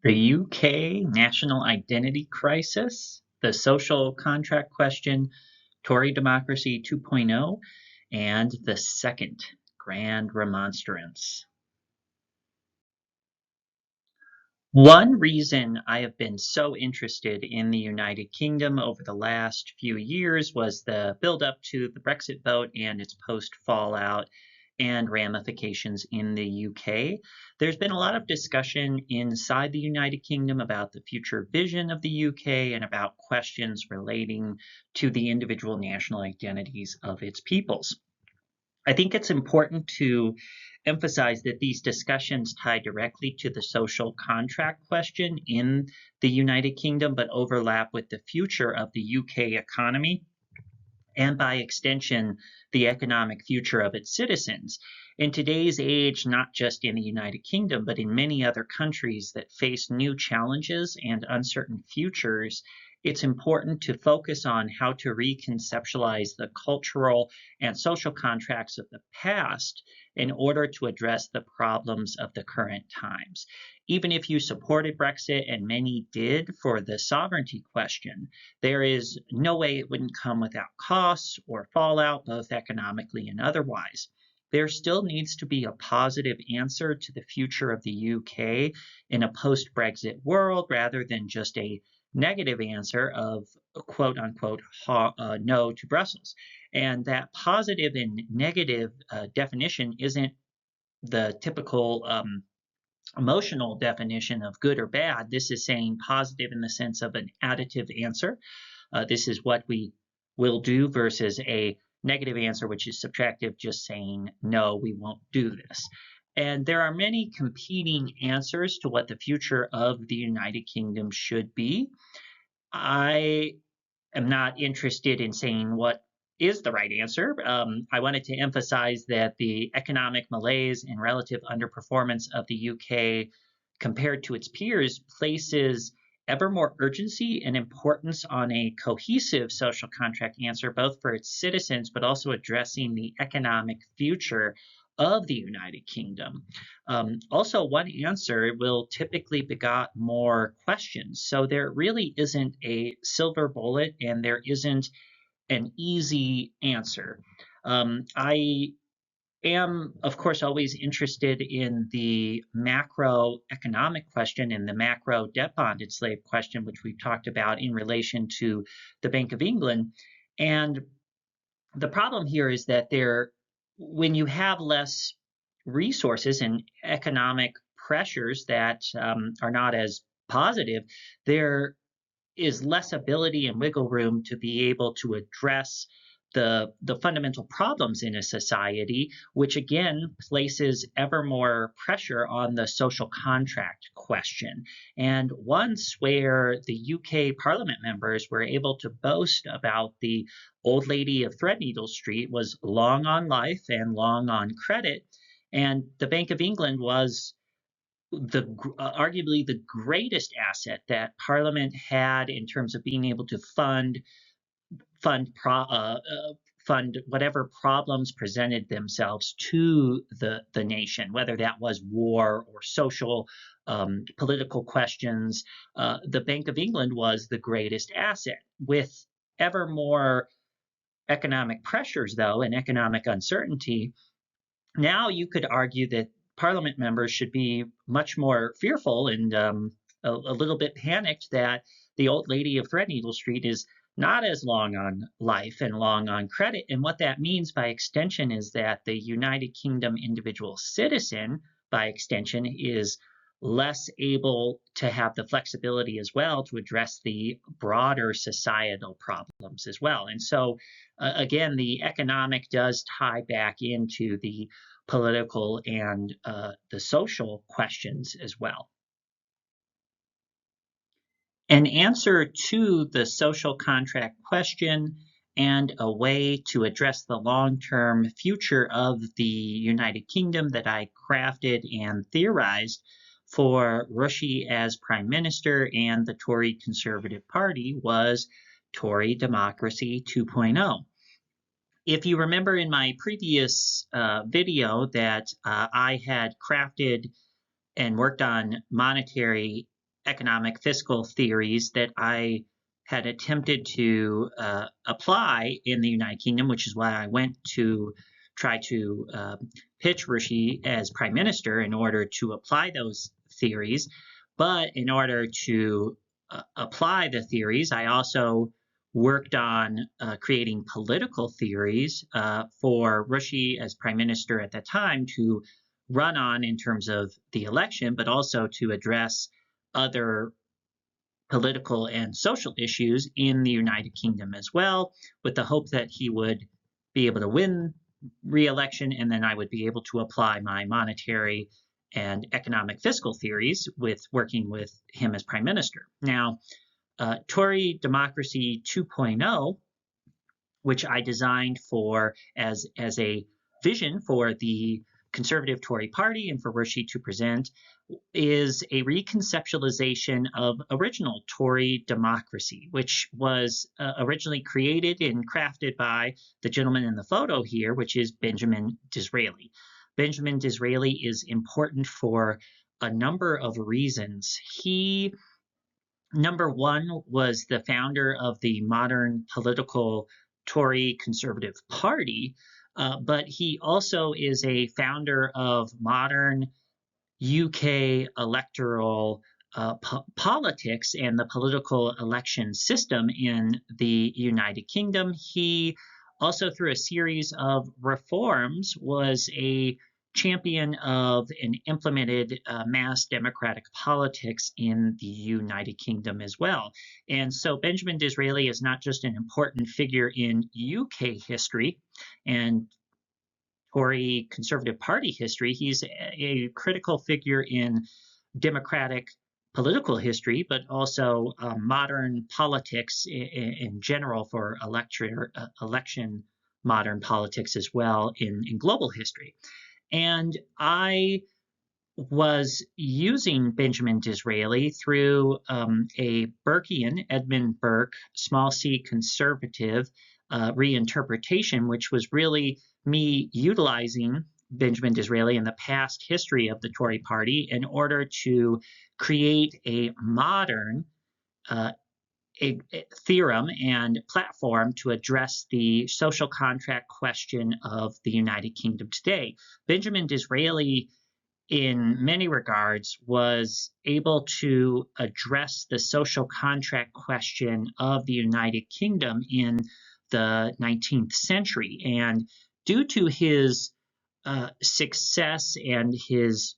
The UK national identity crisis, the social contract question, Tory Democracy 2.0, and the second Grand Remonstrance. One reason I have been so interested in the United Kingdom over the last few years was the build up to the Brexit vote and its post fallout and ramifications in the UK. There's been a lot of discussion inside the United Kingdom about the future vision of the UK and about questions relating to the individual national identities of its peoples. I think it's important to emphasize that these discussions tie directly to the social contract question in the United Kingdom, but overlap with the future of the UK economy and by extension, the economic future of its citizens. In today's age, not just in the United Kingdom, but in many other countries that face new challenges and uncertain futures, it's important to focus on how to reconceptualize the cultural and social contracts of the past in order to address the problems of the current times. Even if you supported Brexit, and many did for the sovereignty question, there is no way it wouldn't come without costs or fallout, both economically and otherwise. There still needs to be a positive answer to the future of the UK in a post-Brexit world rather than just a negative answer of quote unquote no to Brussels. And that positive and negative definition isn't the typical emotional definition of good or bad. This is saying positive in the sense of an additive answer. This is what we will do versus a negative answer, which is subtractive, just saying, no, we won't do this. And there are many competing answers to what the future of the United Kingdom should be. I am not interested in saying what is the right answer. I wanted to emphasize that the economic malaise and relative underperformance of the UK compared to its peers places ever more urgency and importance on a cohesive social contract answer, both for its citizens, but also addressing the economic future of the United Kingdom. Also, one answer will typically begot more questions. So there really isn't a silver bullet and there isn't an easy answer. I am, of course, always interested in the macroeconomic question and the macro debt bonded slave question, which we've talked about in relation to the Bank of England. And the problem here is that when you have less resources and economic pressures that are not as positive, there is less ability and wiggle room to be able to address the fundamental problems in a society, which again places ever more pressure on the social contract question. And once where the UK Parliament members were able to boast about the old lady of Threadneedle Street was long on life and long on credit, and the Bank of England was arguably the greatest asset that Parliament had in terms of being able to fund fund whatever problems presented themselves to the nation, whether that was war or social political questions. The Bank of England was the greatest asset. With ever more economic pressures, though, and economic uncertainty, now you could argue that Parliament members should be much more fearful and a little bit panicked that the old lady of Threadneedle Street is not as long on life and long on credit. And what that means by extension is that the United Kingdom individual citizen, by extension, is less able to have the flexibility as well to address the broader societal problems as well. And so, again, the economic does tie back into the political and the social questions as well. An answer to the social contract question and a way to address the long-term future of the United Kingdom that I crafted and theorized for Rishi as Prime Minister and the Tory Conservative Party was Tory Democracy 2.0. If you remember in my previous video that I had crafted and worked on monetary economic fiscal theories that I had attempted to apply in the United Kingdom, which is why I went to try to pitch Rishi as prime minister in order to apply those theories. But in order to apply the theories, I also worked on creating political theories for Rishi as prime minister at the time to run on in terms of the election, but also to address other political and social issues in the United Kingdom as well, with the hope that he would be able to win re-election, and then I would be able to apply my monetary and economic fiscal theories with working with him as prime minister. Now, Tory Democracy 2.0, which I designed for as a vision for the Conservative Tory Party and for Rishi to present, is a reconceptualization of original Tory democracy, which was originally created and crafted by the gentleman in the photo here, which is Benjamin Disraeli. Benjamin Disraeli is important for a number of reasons. He, number one, was the founder of the modern political Tory Conservative Party, but he also is a founder of modern UK electoral politics and the political election system in the United Kingdom. He also, through a series of reforms, was a champion of and implemented mass democratic politics in the United Kingdom as well. And so Benjamin Disraeli is not just an important figure in UK history and Tory Conservative Party history. He's a critical figure in democratic political history, but also modern politics in general for election modern politics as well in global history. And I was using Benjamin Disraeli through a Burkean, Edmund Burke, small c conservative reinterpretation, which was really me utilizing Benjamin Disraeli and the past history of the Tory party in order to create a modern a theorem and platform to address the social contract question of the United Kingdom today. Benjamin Disraeli, in many regards, was able to address the social contract question of the United Kingdom in the 19th century. And due to his success and his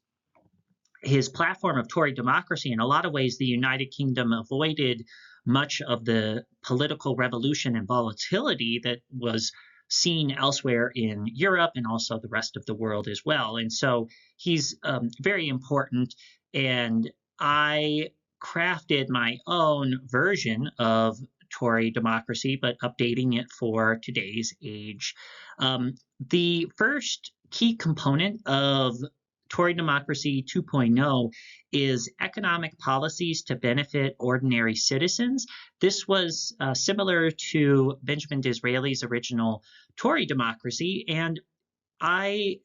platform of Tory democracy, in a lot of ways, the United Kingdom avoided much of the political revolution and volatility that was seen elsewhere in Europe and also the rest of the world as well. And so he's very important. And I crafted my own version of Tory democracy, but updating it for today's age. The first key component of Tory Democracy 2.0 is economic policies to benefit ordinary citizens. This was similar to Benjamin Disraeli's original Tory democracy, and I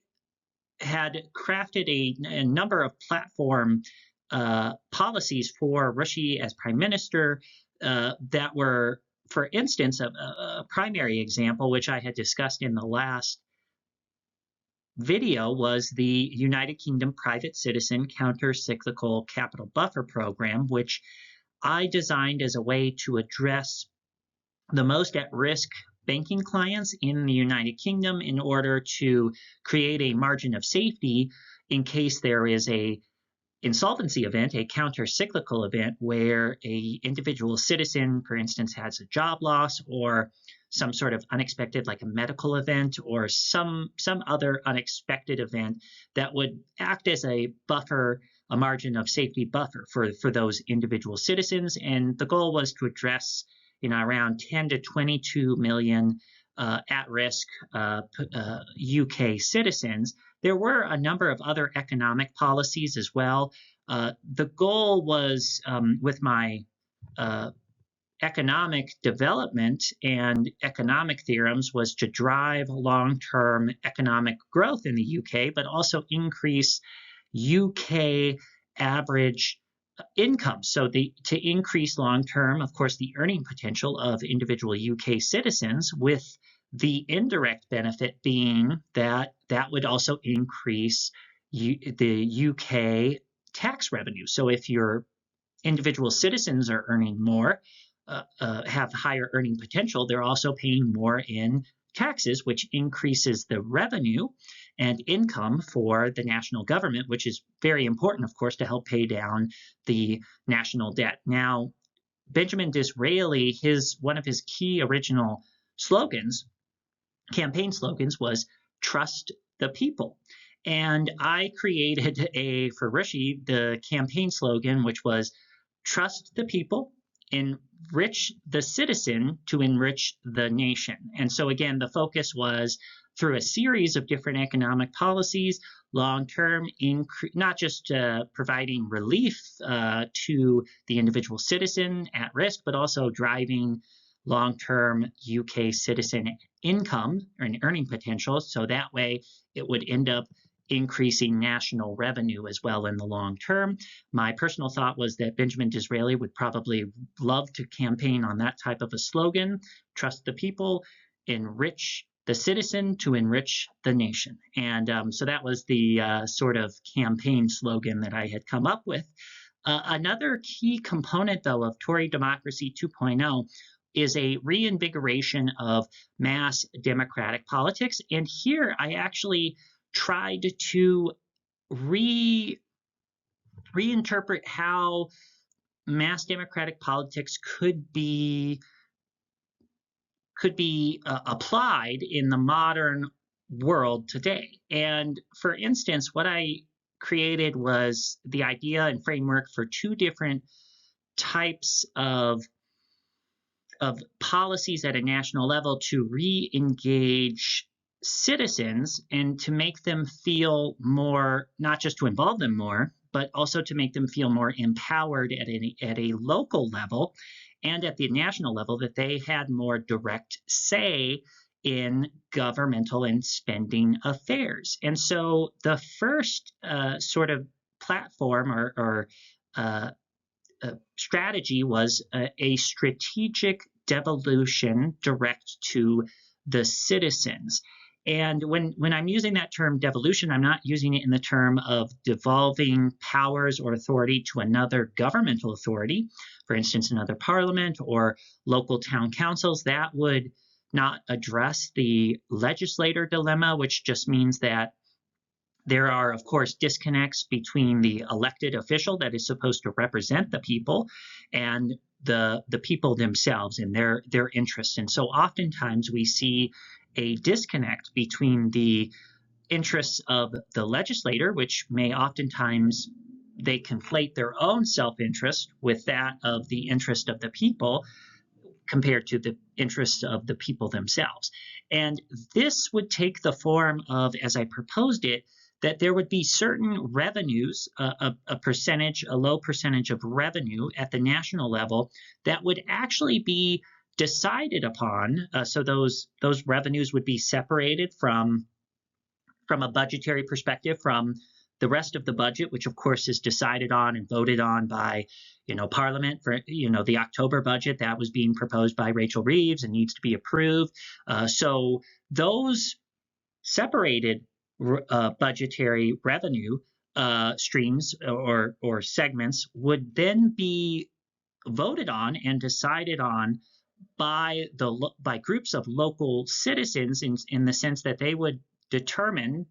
had crafted a number of platform policies for Rishi as prime minister that were, for instance, a primary example, which I had discussed in the last video, was the United Kingdom Private Citizen Counter-Cyclical Capital Buffer Program, which I designed as a way to address the most at-risk banking clients in the United Kingdom in order to create a margin of safety in case there is a insolvency event, a counter-cyclical event, where a individual citizen, for instance, has a job loss or some sort of unexpected, like a medical event or some other unexpected event that would act as a buffer, a margin of safety buffer for those individual citizens. And the goal was to address, around 10 to 22 million at-risk UK citizens. There were a number of other economic policies as well. The goal was, with my economic development and economic theorems, was to drive long-term economic growth in the UK, but also increase UK average income. So to increase long-term, of course, the earning potential of individual UK citizens, with the indirect benefit being that that would also increase the UK tax revenue. So if your individual citizens are earning more, have higher earning potential, they're also paying more in taxes, which increases the revenue and income for the national government, which is very important, of course, to help pay down the national debt. Now, Benjamin Disraeli, one of his key original slogans, campaign slogans, was "Trust the people." And I created for Rishi the campaign slogan, which was "Trust the people, enrich the citizen to enrich the nation." And so again, the focus was through a series of different economic policies, long-term, not just providing relief to the individual citizen at risk, but also driving long-term UK citizen income and earning potential. So that way it would end up increasing national revenue as well in the long term. My personal thought was that Benjamin Disraeli would probably love to campaign on that type of a slogan: trust the people, enrich the citizen to enrich the nation. And so that was the sort of campaign slogan that I had come up with. Another key component, though, of Tory Democracy 2.0 is a reinvigoration of mass democratic politics. And here I actually tried to reinterpret how mass democratic politics could be applied in the modern world today. And for instance, what I created was the idea and framework for two different types of policies at a national level to re-engage citizens and to make them feel more, not just to involve them more, but also to make them feel more empowered at a local level and at the national level, that they had more direct say in governmental and spending affairs. And so the first sort of platform or strategy was a strategic devolution direct to the citizens. And when I'm using that term devolution, I'm not using it in the term of devolving powers or authority to another governmental authority, for instance, another parliament or local town councils. That would not address the legislator dilemma, which just means that there are, of course, disconnects between the elected official that is supposed to represent the people and the people themselves and their interests. And so oftentimes we see a disconnect between the interests of the legislator, which may oftentimes they conflate their own self-interest with that of the interest of the people compared to the interests of the people themselves. And this would take the form of, as I proposed it, that there would be certain revenues, a low percentage of revenue at the national level that would actually be decided upon. So those revenues would be separated from a budgetary perspective from the rest of the budget, which of course is decided on and voted on by Parliament. For the October budget that was being proposed by Rachel Reeves and needs to be approved. So those separated budgetary revenue streams or segments would then be voted on and decided on by groups of local citizens in the sense that they would determine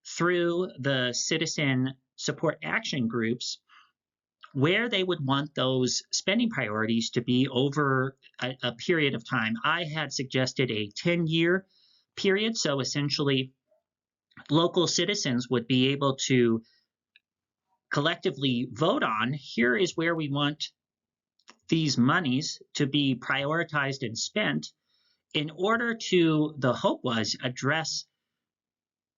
through the citizen support action groups where they would want those spending priorities to be over a period of time. I had suggested a 10-year period, so essentially local citizens would be able to collectively vote on, here is where we want these monies to be prioritized and spent in order to, the hope was, address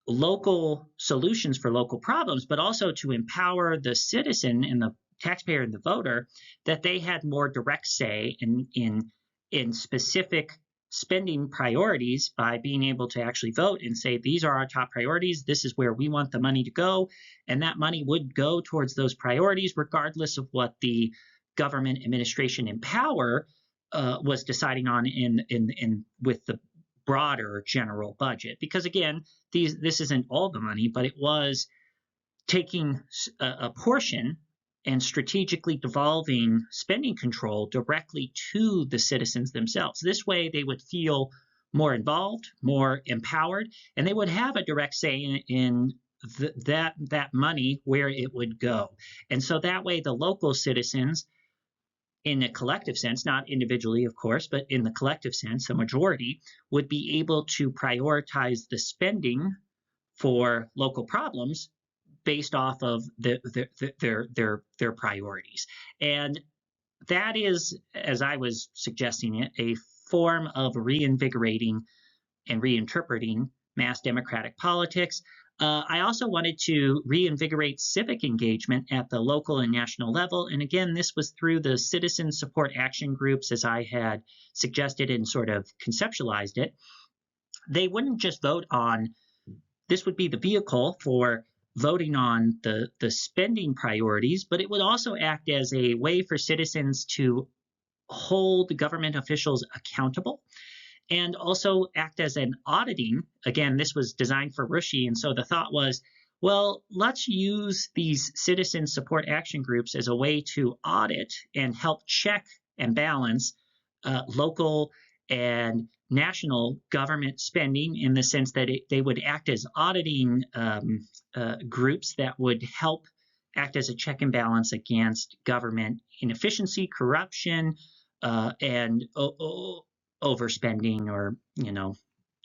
local solutions for local problems, but also to empower the citizen and the taxpayer and the voter, that they had more direct say in specific spending priorities by being able to actually vote and say, these are our top priorities, this is where we want the money to go, and that money would go towards those priorities regardless of what the government administration in power was deciding on in with the broader general budget. Because again, this isn't all the money, but it was taking a portion and strategically devolving spending control directly to the citizens themselves. This way, they would feel more involved, more empowered, and they would have a direct say in that money, where it would go. And so that way, the local citizens, in a collective sense, not individually, of course, but in the collective sense, a majority would be able to prioritize the spending for local problems based off of their priorities. And that is, as I was suggesting it, a form of reinvigorating and reinterpreting mass democratic politics. I also wanted to reinvigorate civic engagement at the local and national level. And again, this was through the citizen support action groups, as I had suggested and sort of conceptualized it. They wouldn't just vote on, this would be the vehicle for voting on the spending priorities, but it would also act as a way for citizens to hold government officials accountable and also act as an auditing. Again, this was designed for Rishi, and so the thought was, well, let's use these citizen support action groups as a way to audit and help check and balance local and national government spending, in the sense that they would act as auditing groups that would help act as a check and balance against government inefficiency, corruption, and overspending, or,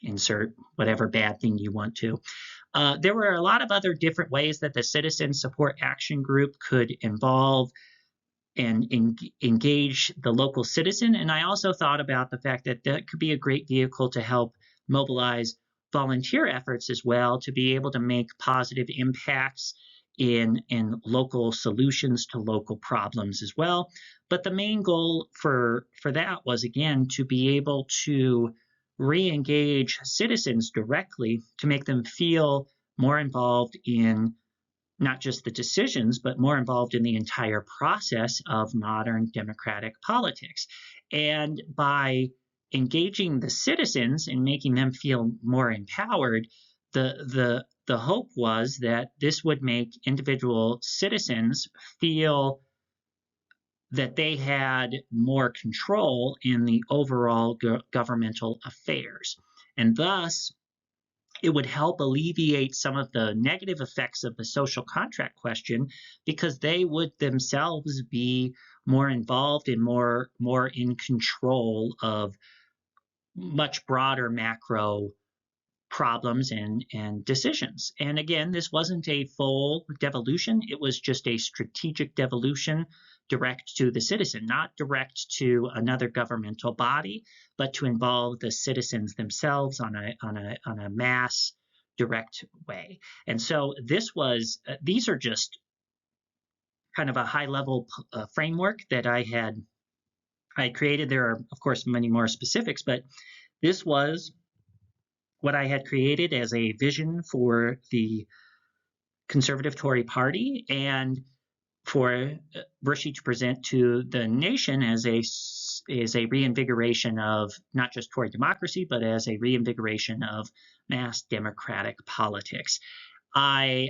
insert whatever bad thing you want to. There were a lot of other different ways that the citizen support action group could involve and engage the local citizen. And I also thought about the fact that that could be a great vehicle to help mobilize volunteer efforts as well, to be able to make positive impacts in local solutions to local problems as well. But the main goal for that was, again, to be able to re-engage citizens directly, to make them feel more involved in not just the decisions, but more involved in the entire process of modern democratic politics. And by engaging the citizens and making them feel more empowered, the hope was that this would make individual citizens feel that they had more control in the overall governmental affairs. And thus, it would help alleviate some of the negative effects of the social contract question, because they would themselves be more involved and more in control of much broader macro problems and decisions. And again, this wasn't a full devolution. It was just a strategic devolution, direct to the citizen, not direct to another governmental body, but to involve the citizens themselves on a mass direct way. And so these are just kind of a high level framework that I created. There are, of course, many more specifics, but this was what I had created as a vision for the conservative Tory party, and for Rishi to present to the nation as a reinvigoration of not just Tory democracy, but as a reinvigoration of mass democratic politics. I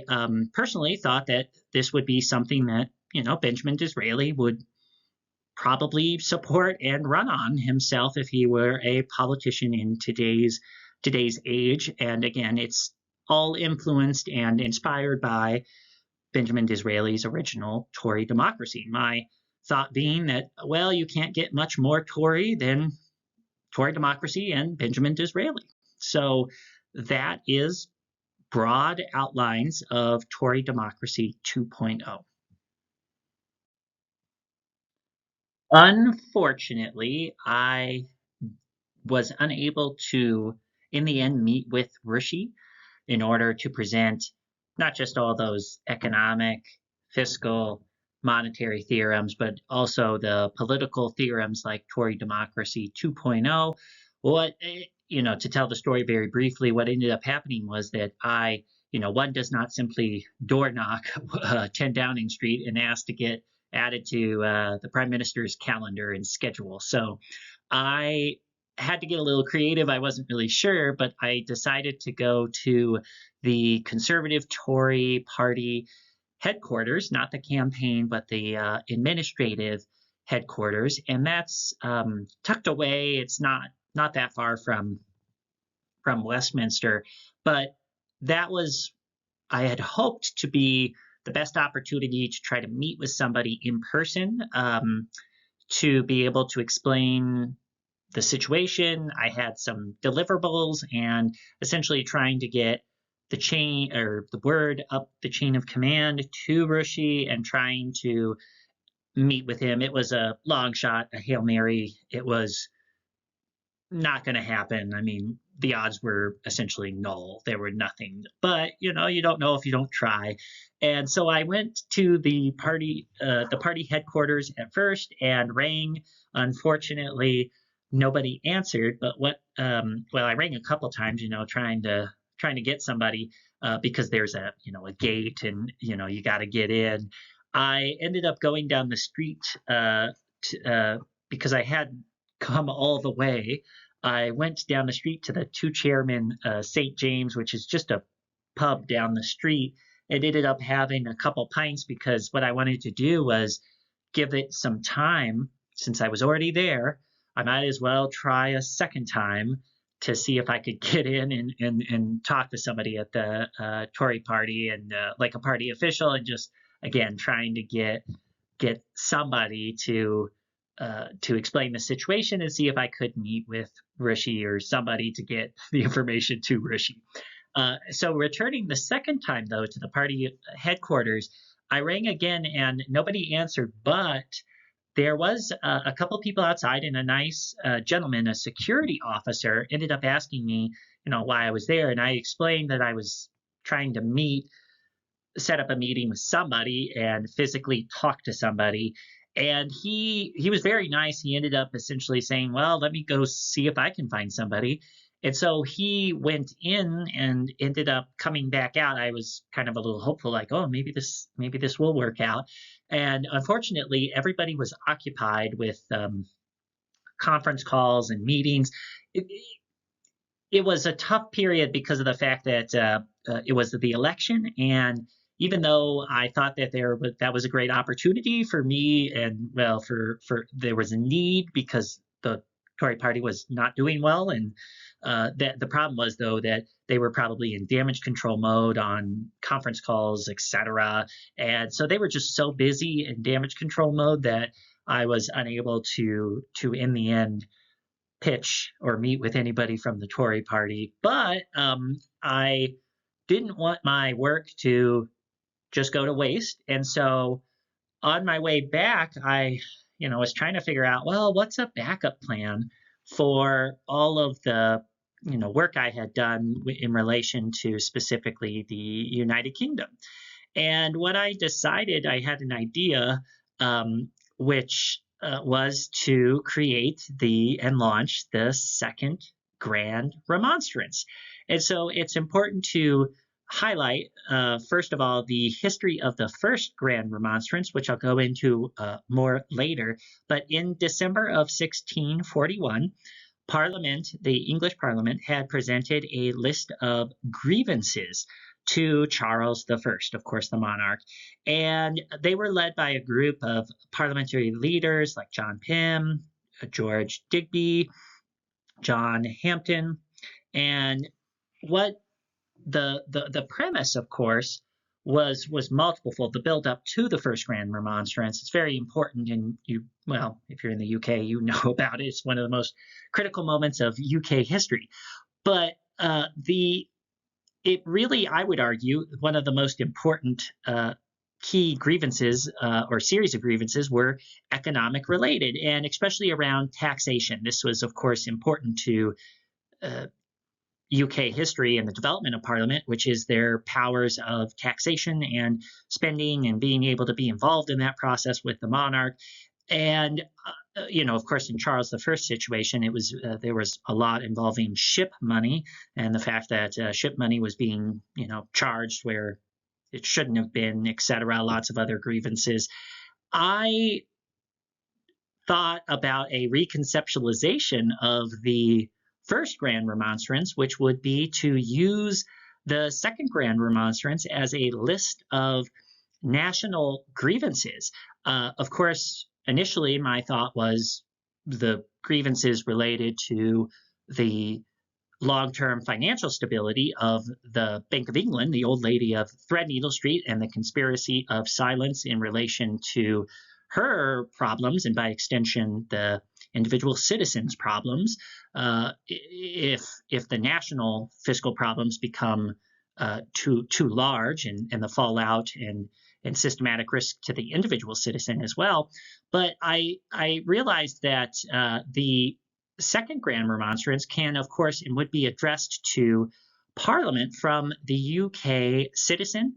personally thought that this would be something that, Benjamin Disraeli would probably support and run on himself if he were a politician in today's age. And again, it's all influenced and inspired by Benjamin Disraeli's original Tory Democracy. My thought being that, well, you can't get much more Tory than Tory Democracy and Benjamin Disraeli. So that is broad outlines of Tory Democracy 2.0. Unfortunately, I was unable to, in the end, meet with Rishi in order to present not just all those economic, fiscal, monetary theorems, but also the political theorems like Tory Democracy 2.0, What, to tell the story very briefly, what ended up happening was that one does not simply door knock 10 Downing Street and ask to get added to the Prime Minister's calendar and schedule. So I had to get a little creative. I wasn't really sure, but I decided to go to the Conservative Tory Party headquarters, not the campaign, but the administrative headquarters, and that's tucked away. It's not that far from Westminster, but that was I had hoped to be the best opportunity to try to meet with somebody in person, to be able to explain the situation. I had some deliverables and essentially trying to get the chain or the word up the chain of command to Rishi and trying to meet with him. It was a long shot, a Hail Mary. It was not going to happen. I mean, the odds were essentially null. There were nothing. But you don't know if you don't try. And so I went to the party headquarters at first and rang. Unfortunately, nobody answered. But I rang a couple times. Trying to get somebody, because there's a gate, and you got to get in. I ended up going down the street, because I had come all the way. I went down the street to the Two Chairmen St. James, which is just a pub down the street, and ended up having a couple pints because what I wanted to do was give it some time. Since I was already there, I might as well try a second time to see if I could get in and talk to somebody at the Tory party, and like a party official, and just again trying to get somebody to explain the situation and see if I could meet with Rishi or somebody to get the information to Rishi. So returning the second time, though, to the party headquarters, I rang again and nobody answered, but there was a couple people outside, and a nice gentleman, a security officer, ended up asking me, why I was there. And I explained that I was trying to set up a meeting with somebody and physically talk to somebody. And he was very nice. He ended up essentially saying, well, let me go see if I can find somebody. And so he went in and ended up coming back out. I was kind of a little hopeful, like, oh, maybe this will work out. And unfortunately, everybody was occupied with conference calls and meetings. It was a tough period because of the fact that it was the election, and even though I thought that that was a great opportunity for me, and well, for there was a need because the Tory party was not doing well, and that the problem was though that they were probably in damage control mode on conference calls, etc., and so they were just so busy in damage control mode that I was unable to in the end pitch or meet with anybody from the Tory party. But I didn't want my work to just go to waste. And so on my way back, I was trying to figure out, well, what's a backup plan for all of the work I had done in relation to specifically the United Kingdom. And what I decided, I had an idea, which was to create and launch the second Grand Remonstrance. And so it's important to highlight, first of all, the history of the first Grand Remonstrance, which I'll go into more later. But in December of 1641, Parliament, the English Parliament, had presented a list of grievances to Charles I, of course, the monarch. And they were led by a group of parliamentary leaders like John Pym, George Digby, John Hampden. And what the premise, of course, was multiple-fold. The build up to the first Grand Remonstrance. It's very important, and if you're in the UK, you know about it. It's one of the most critical moments of UK history. But it really, I would argue, one of the most important key grievances or series of grievances were economic related, and especially around taxation. This was, of course, important to UK history and the development of Parliament, which is their powers of taxation and spending and being able to be involved in that process with the monarch. And of course, in Charles I's situation, it was there was a lot involving ship money, and the fact that ship money was being, charged where it shouldn't have been, etc. Lots of other grievances. I thought about a reconceptualization of the first Grand Remonstrance, which would be to use the second Grand Remonstrance as a list of national grievances. Of course, initially my thought was the grievances related to the long-term financial stability of the Bank of England, the old lady of Threadneedle Street, and the conspiracy of silence in relation to her problems, and by extension, the individual citizens' problems. If the national fiscal problems become too large, and the fallout and systematic risk to the individual citizen as well. But I realized that the second Grand Remonstrance can, of course, and would be addressed to Parliament from the UK citizen,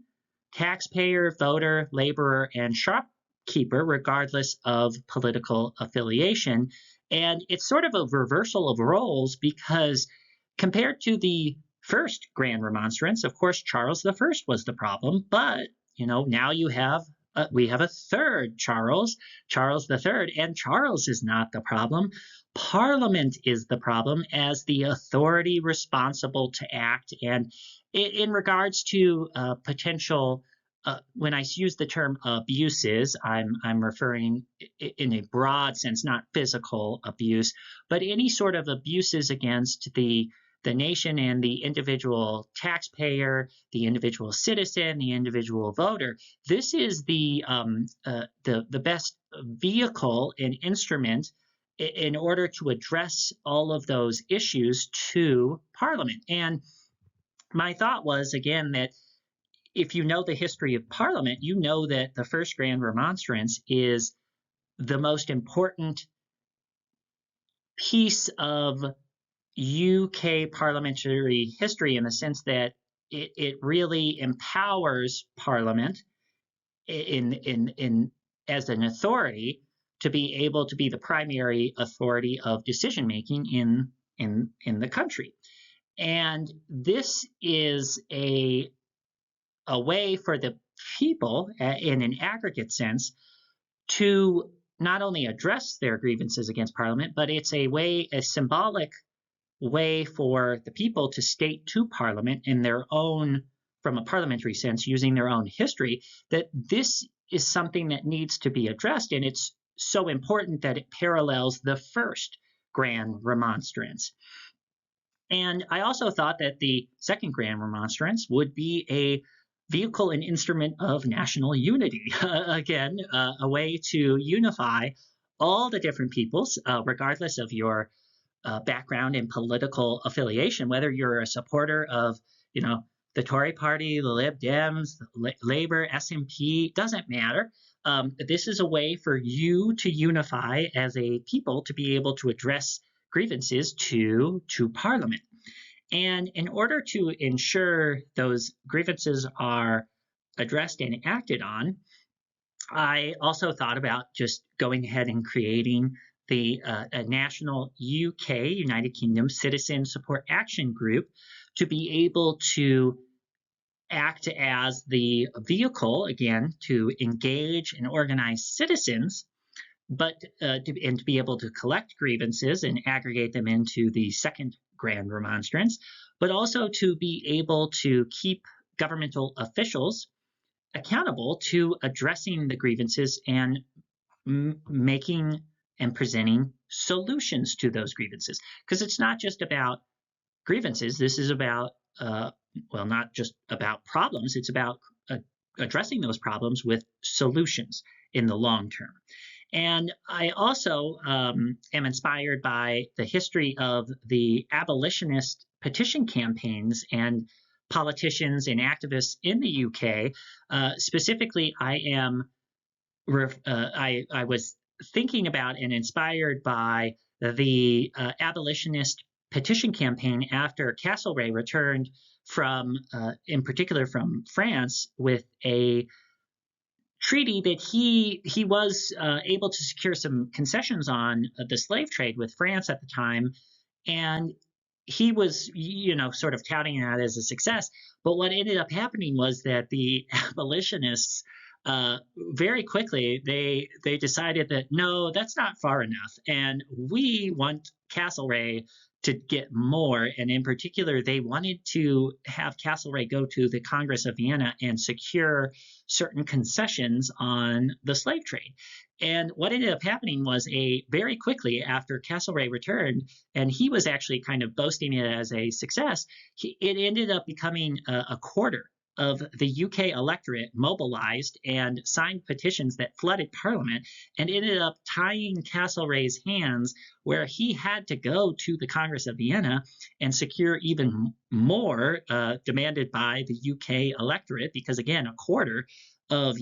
taxpayer, voter, laborer, and shopkeeper, regardless of political affiliation. And it's sort of a reversal of roles, because compared to the first Grand Remonstrance, of course, Charles I was the problem, but now we have a third Charles, Charles III, and Charles is not the problem. Parliament is the problem as the authority responsible to act. And in regards to potential, when I use the term abuses, I'm referring in a broad sense, not physical abuse, but any sort of abuses against the nation and the individual taxpayer, the individual citizen, the individual voter. This is the best vehicle and instrument in order to address all of those issues to Parliament. And my thought was, again, that if you know the history of Parliament, you know that the first Grand Remonstrance is the most important piece of UK parliamentary history, in the sense that it really empowers Parliament in as an authority to be able to be the primary authority of decision making in the country. And this is a way for the people, in an aggregate sense, to not only address their grievances against Parliament, but it's a symbolic way for the people to state to Parliament in their own, from a parliamentary sense, using their own history, that this is something that needs to be addressed. And it's so important that it parallels the first Grand Remonstrance. And I also thought that the second Grand Remonstrance would be a vehicle and instrument of national unity. Again, a way to unify all the different peoples, regardless of your background and political affiliation, whether you're a supporter of, the Tory Party, the Lib Dems, Labour, SNP, doesn't matter. This is a way for you to unify as a people to be able to address grievances to Parliament. And in order to ensure those grievances are addressed and acted on, I also thought about just going ahead and creating a national UK, United Kingdom Citizen Support Action Group, to be able to act as the vehicle, again, to engage and organize citizens, but to be able to collect grievances and aggregate them into the second Grand Remonstrance, but also to be able to keep governmental officials accountable to addressing the grievances and making and presenting solutions to those grievances. Because it's not just about grievances. This is about, not just about problems. It's about addressing those problems with solutions in the long term. And I also am inspired by the history of the abolitionist petition campaigns and politicians and activists in the UK. Specifically, I was thinking about and inspired by the abolitionist petition campaign after Castlereagh returned from, in particular, from France with a treaty that he was able to secure some concessions on the slave trade with France at the time, and he was, sort of touting that as a success. But what ended up happening was that the abolitionists, very quickly, they decided that no, that's not far enough, and we want Castlereagh to get more. And in particular, they wanted to have Castlereagh go to the Congress of Vienna and secure certain concessions on the slave trade. And what ended up happening was, a very quickly after Castlereagh returned, and he was actually kind of boasting it as a success, it ended up becoming a quarter of the UK electorate mobilized and signed petitions that flooded Parliament, and ended up tying Castlereagh's hands, where he had to go to the Congress of Vienna and secure even more demanded by the UK electorate, because again, a quarter of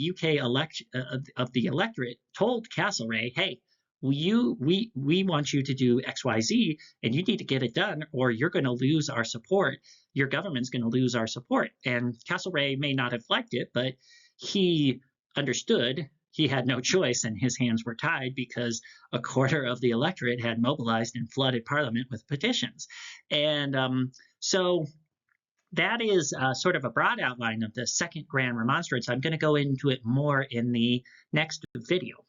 of the electorate told Castlereagh, "Hey, we want you to do XYZ, and you need to get it done, or you're going to lose our support. Your government's going to lose our support." And Castlereagh may not have liked it, but he understood he had no choice, and his hands were tied because a quarter of the electorate had mobilized and flooded Parliament with petitions. And so that is sort of a broad outline of the Second Grand Remonstrance. I'm going to go into it more in the next video.